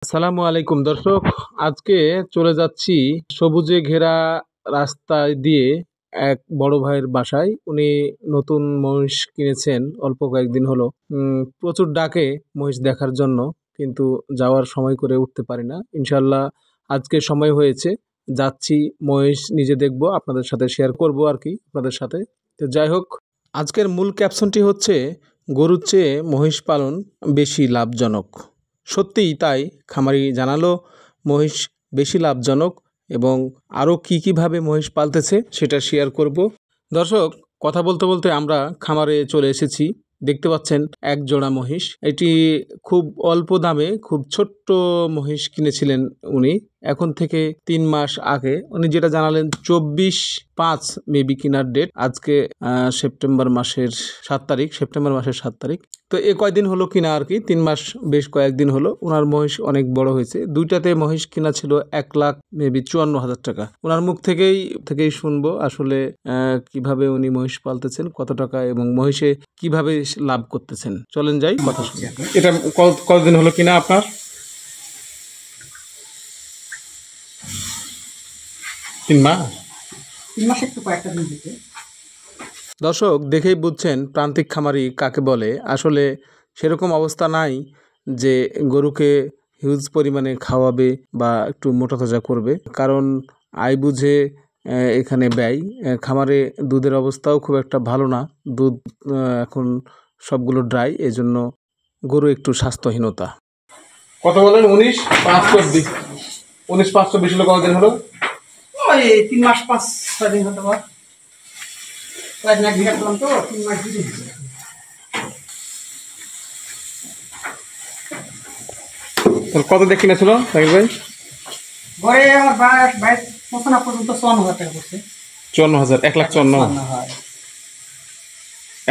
আসসালামু আলাইকুম দর্শক, আজকে চলে যাচ্ছি সবুজে ঘেরা রাস্তা দিয়ে এক বড় ভাইয়ের বাসায়। উনি নতুন মহিষ কিনেছেন, অল্প কয়েকদিন হলো। প্রচুর ডাকে মহিষ দেখার জন্য, কিন্তু যাওয়ার সময় করে উঠতে পারি না। ইনশাল্লাহ আজকে সময় হয়েছে, যাচ্ছি, মহিষ নিজে দেখব, আপনাদের সাথে শেয়ার করব আর কি আপনাদের সাথে। তো যাই হোক, আজকের মূল ক্যাপশনটি হচ্ছে গরুর চেয়ে মহিষ পালন বেশি লাভজনক। সত্যিই তাই, খামারি জানালো মহিষ বেশি লাভজনক এবং আরও কীভাবে মহিষ পালতেছে সেটা শেয়ার করব। দর্শক, কথা বলতে বলতে আমরা খামারে চলে এসেছি। দেখতে পাচ্ছেন এক জোড়া মহিষ। এটি খুব অল্প দামে খুব ছোট্ট মহিষ কিনেছিলেন উনি, এখন থেকে 3 মাস আগে। উনি যেটা জানালেন 24/5 মেবি কেনার ডেট। আজকে সেপ্টেম্বর মাসের 7 তারিখ। তো এ কয়দিন হলো কিনা আর কি, 3 মাস বেশ কয়েকদিন হলো। ওনার মহিষ অনেক বড় হয়েছে। দুইটাতে মহিষ কিনা ছিল 1,54,000 টাকা। ওনার মুখ থেকেই শুনবো আসলে কিভাবে উনি মহিষ পালতেছেন, কত টাকা এবং মহিষে কিভাবে লাভ করতেছেন। চলেন যাই, কথা শুনি। এটা কতদিন হলো কিনা আপনার? 3 মাস। 3 মাস একটু কয়েকটা দিন দিতে। দর্শক, দেখেই বুঝছেন প্রান্তিক খামারি কাকে বলে। আসলে সেরকম অবস্থা নাই যে গরুকে হিউজ পরিমাণে খাওয়াবে বা একটু মোটা তাজা করবে, কারণ আয় বুঝে এখানে ব্যয়। খামারে দুধের অবস্থাও খুব একটা ভালো না, দুধ এখন সবগুলো ড্রাই, এজন্য গরু একটু স্বাস্থ্যহীনতা। কত বলেন? 19,520 হলো। কতদিন হলো? ওই 3 মাস 5-6 দিন হতে পারে। কয়েকদিন আগে ভিড়া করলাম তো 3 মাস দিন হয়েছে। কত দিয়ে কিনেছিল সাকিব ভাই? ঘরে আমার বাইশ পৌঁছানো পর্যন্ত 54,000 টাকা পড়ছে। 54,000, 1,54,000। হয়।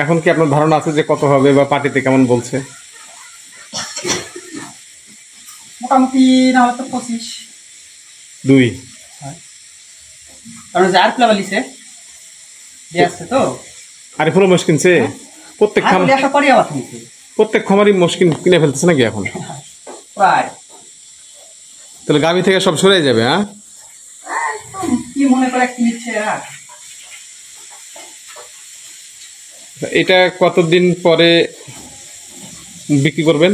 এখন কি আপনার ধারণা আছে যে কত হবে বা পার্টিতে কেমন বলছে? মোটামুটি না হয়তো 25-2 হয়। কারণ যে আর প্লাবা লিছে দিয়ে আসছে তো। আরে ফুল মহিষ কিনছে প্রত্যেক খামারি। আশা করি আবার কিনছে প্রত্যেক খামারি মহিষ কিনে ফেলতেছে নাকি এখন? প্রায়। তাহলে গাভী থেকে সব সরে যাবে। হ্যাঁ, কি মনে করে কিনছে। আর এটা কতদিন পরে বিক্রি করবেন?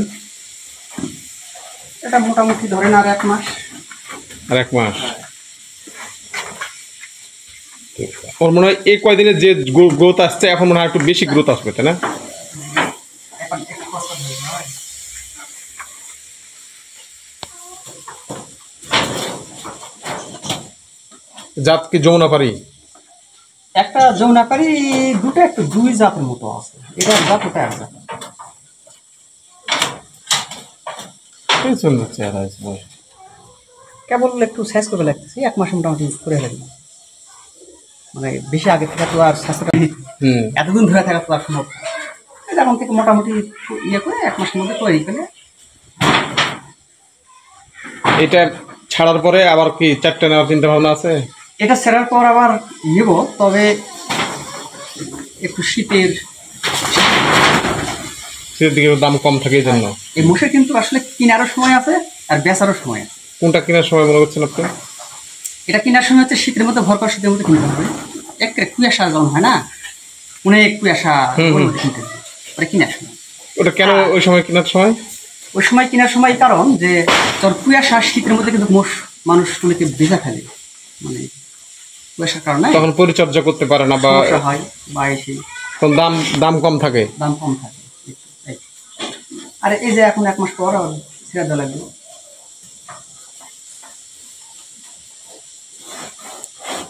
এটা মোটামুটি ধরেন আর 1 মাস। আর 1 মাস। ওর মনে হয় এই কয়দিনে যে গ্রোথ আসছে, এখন মনে হয় একটু বেশি গ্রোথ আসবে, তাই না? জাত কি যমুনাপাড়ি? একটা যমুনাপাড়ি, দুটো একটু 2 জাতের মতো আছে। এটা জাত, ওটা এক জাত। সুন্দর চেহারা আছে। কেবল একটু শেষ করে লাগতেছি, 1 মাস মোটামুটি করে লাগবে। মানে বেশি আগে থেকে তো আর স্বাস্থ্যটা এতদিন ধরে থাকা তো আর সম্ভব। এখন থেকে মোটামুটি ইয়ে করে 1 মাসের মধ্যে তৈরি করে। এটা ছাড়ার পরে আবার কি 4টে নেওয়ার চিন্তা ভাবনা আছে? এটা ছেড়ার পর আবার নেব, তবে একটু শীতের দিকে দাম কম থাকে এই জন্য। এই মোষের কিন্তু আসলে কেনারও সময় আছে আর বেচারও সময় আছে। কোনটা কেনার সময় মনে করছেন আপনি? এটা কেনার সময় হচ্ছে শীতের মধ্যে, ভরকর শীতের মধ্যে কিনতে হবে। একটা কুয়াশা যখন হয় না, অনেক কুয়াশা কিনতে হবে ওটা কেনার সময়। ওটা কেন ওই সময় কেনার সময়? ওই সময় কেনার সময় কারণ যে তোর কুয়াশা শীতের মধ্যে কিন্তু মানুষ অনেকে ভেজা ফেলে, মানে কুয়াশার কারণে তখন পরিচর্যা করতে পারে না বা হয় বা এসে দাম কম থাকে। আর এই যে এখন 1 মাস পর ছেড়ে দেওয়া লাগবে।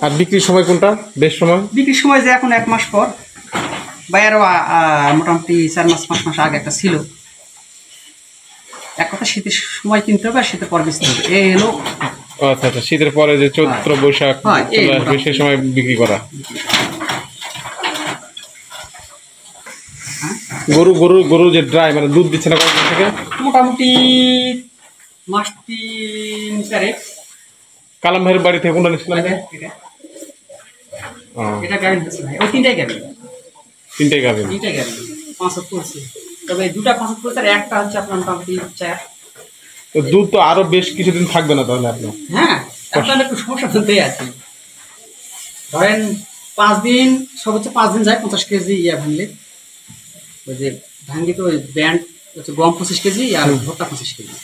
আর বিক্রির সময় কোনটা বেশ সময়? বিক্রির সময় যে এখন 1 মাস পর বা আরো মোটামুটি 4 মাস 5 মাস আগে একটা ছিল। এক কথা শীতের সময় কিনতে হবে আর শীতের পর বেচতে হবে। এই এলো। আচ্ছা আচ্ছা, শীতের পরে যে চৈত্র বৈশাখ সেই সময় বিক্রি করা। গরু যে ড্রাই, মানে দুধ দিচ্ছে না কতদিন থেকে? মোটামুটি মাস 3-4। কালাম ভাইয়ের বাড়ি থেকে কোনটা নিচ্ছিলাম? এটা গাড়ি দিচ্ছে ভাই, ওই তিনটাই গাড়ি। তিনটাই গাড়ি 5 পড়ছে, তবে দুটা 5 পড়ছে আর একটা হচ্ছে আপনার মোটামুটি 4। দুধ তো আরো বেশ কিছুদিন থাকবে না তাহলে আপনার? হ্যাঁ, এখন একটু সমস্যা চলতেই আছে। ধরেন 5 দিন, সর্বোচ্চ 5 দিন যায় 50 কেজি ভাঙলে। ওই যে ভাঙ্গি তো ওই ব্যান্ড হচ্ছে গম 25 কেজি আর ভুট্টা 25 কেজি,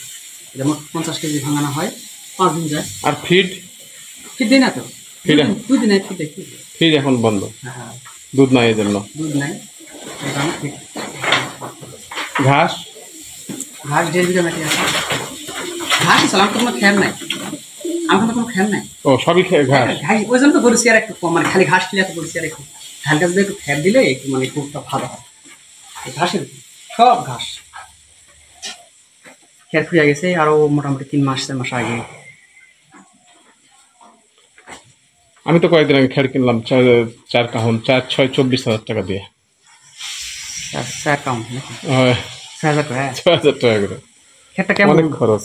এটা মোট 50 কেজি ভাঙানো হয়, 5 দিন যায়। আর ফিড দিই না তো, ফিড 2 দিন ফিড এখন বন্ধ। হ্যাঁ, দুধ নাই এর জন্য। দুধ নাই। ঘাস 1.5 বিঘা মাটি আছে। ঘাস আমার তো কোনো খ্যার নাই, আমার তো কোনো খ্যার নাই। ও সবই ঘাস। ঘাস ওই জন্য তো বলেছি আর একটু কম, মানে খালি ঘাস খেলে তো বলেছি আর একটু হালকা যদি একটু খ্যার দিলে একটু মানে খুবটা ভালো হয়। ঘাসের সব ঘাস খ্যার ফুরিয়ে গেছে আরো মোটামুটি 3 মাস 4 মাস আগে। আমি তো কয়েকদিন আগে খ্যার কিনলাম 4 কাহন, 4 6 24,000 টাকা দিয়ে। 4 কাউন্ট নাকি? 6,000 টাকা। 6,000 টাকা করে। খ্যারটা কেমন? অনেক খরচ।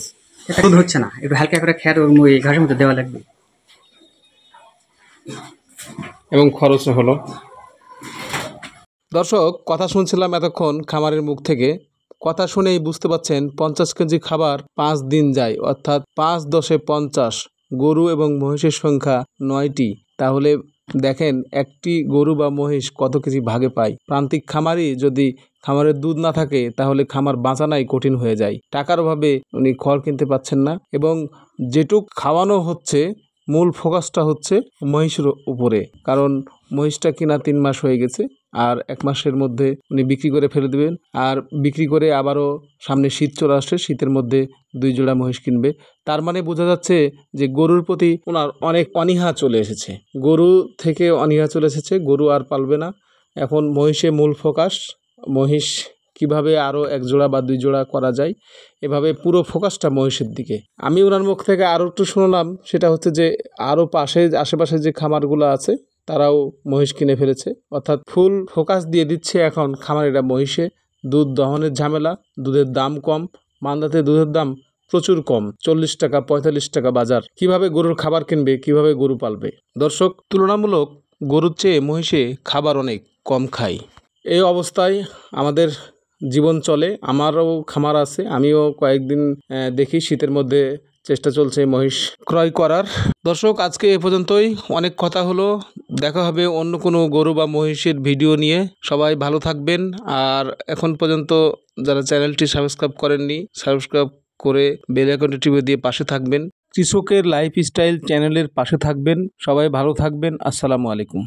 এটা দুধ হচ্ছে না, একটু হালকা করে খ্যার ওই ঘাসের মধ্যে দেওয়া লাগবে এবং খরচ হলো। দর্শক, কথা শুনছিলাম এতক্ষণ খামারের মুখ থেকে। কথা শুনেই বুঝতে পাচ্ছেন 50 কেজি খাবার 5 দিন যায়, অর্থাৎ 5 10 50। গরু এবং মহিষের সংখ্যা 9টি। তাহলে দেখেন একটি গরু বা মহিষ কত কেজি ভাগে পায়। প্রান্তিক খামারি যদি খামারের দুধ না থাকে তাহলে খামার বাঁচানাই কঠিন হয়ে যায়। টাকার অভাবে উনি খড় কিনতে পাচ্ছেন না, এবং যেটুক খাওয়ানো হচ্ছে মূল ফোকাসটা হচ্ছে মহিষের উপরে, কারণ মহিষটা কিনা 3 মাস হয়ে গেছে, আর 1 মাসের মধ্যে উনি বিক্রি করে ফেলে দেবেন। আর বিক্রি করে আবারও সামনে শীত চলে আসছে, শীতের মধ্যে 2 জোড়া মহিষ কিনবে। তার মানে বোঝা যাচ্ছে যে গরুর প্রতি ওনার অনেক অনীহা চলে এসেছে। গরু থেকে অনীহা চলে এসেছে, গরু আর পালবে না। এখন মহিষে মূল ফোকাস। মহিষ কিভাবে আরও 1 জোড়া বা 2 জোড়া করা যায়, এভাবে পুরো ফোকাসটা মহিষের দিকে। আমি ওনার মুখ থেকে আরও একটু শুনলাম, সেটা হচ্ছে যে আরও আশেপাশে যে খামারগুলো আছে তারাও মহিষ কিনে ফেলেছে, অর্থাৎ ফুল ফোকাস দিয়ে দিচ্ছে এখন খামারিরা মহিষে। দুধ দহনের ঝামেলা, দুধের দাম কম, মান্দাতে দুধের দাম প্রচুর কম, 40 টাকা 45 টাকা বাজার। কিভাবে গরুর খাবার কিনবে, কিভাবে গরু পালবে? দর্শক, তুলনামূলক গরুর চেয়ে মহিষে খাবার অনেক কম খায়। এই অবস্থায় আমাদের জীবন চলে। আমারও খামার আছে, আমিও কয়েকদিন দেখি শীতের মধ্যে চেষ্টা চলছে মহিষ ক্রয় করার। দর্শক, আজকে এ পর্যন্তই, অনেক কথা হলো। দেখা হবে অন্য কোনো গরু বা মহিষের ভিডিও নিয়ে। সবাই ভালো থাকবেন। আর এখন পর্যন্ত যারা চ্যানেলটি সাবস্ক্রাইব করেননি, সাবস্ক্রাইব করে বেল আইকনটি টিপে দিয়ে পাশে থাকবেন। কৃষকের লাইফস্টাইল চ্যানেলের পাশে থাকবেন। সবাই ভালো থাকবেন। আসসালামু আলাইকুম।